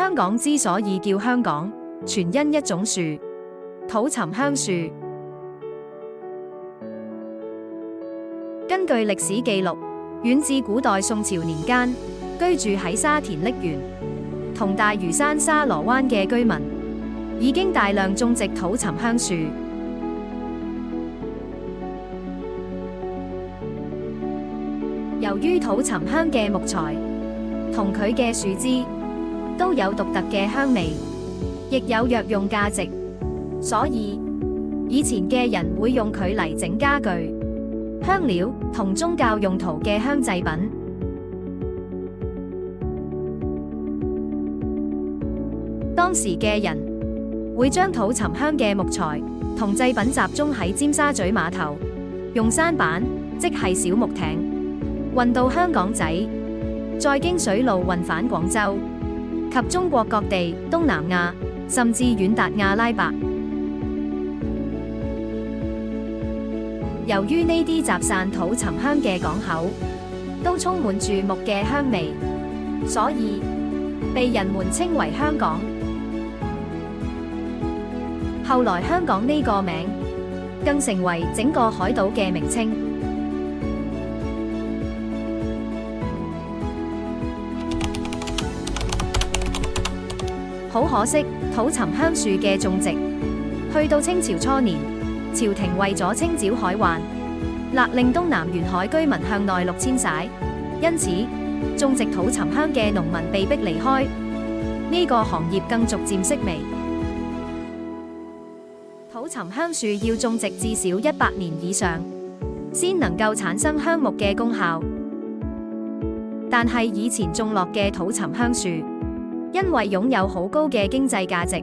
香港之所以叫香港，全因一種樹——土沉香樹。根據歷史記錄，遠至古代宋朝年間，居住喺沙田瀝源同大嶼山沙螺灣嘅居民，已經大量種植土沉香樹。由於土沉香嘅木材同佢嘅樹枝都有獨特嘅香味，亦有藥用價值，所以以前嘅人會用佢嚟整家具、香料同宗教用途嘅香製品。當時嘅人會將土沉香嘅木材同製品集中喺尖沙咀碼頭，用舢板，即係小木艇，運到香港仔，再經水路運返廣州及中國各地、東南亞，甚至遠達阿拉伯。由於呢啲集散土沉香嘅港口都充滿住木嘅香味，所以被人們稱為香港。後來香港呢個名更成為整個海島嘅名稱。好可惜，土沉香樹嘅種植，去到清朝初年，朝廷為咗清剿海患，勒令東南沿海居民向內陸遷徙，因此種植土沉香嘅農民被迫離開，呢個行業更逐漸式微。土沉香樹要種植至少100年以上，先能夠產生香木嘅功效。但係以前種落嘅土沉香樹，因為擁有好高嘅經濟價值，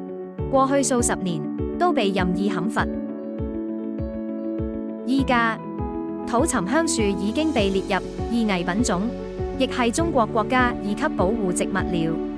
過去數十年都被任意砍伐。依家土沉香樹已經被列入易危品種，亦係中國國家2級保護植物了。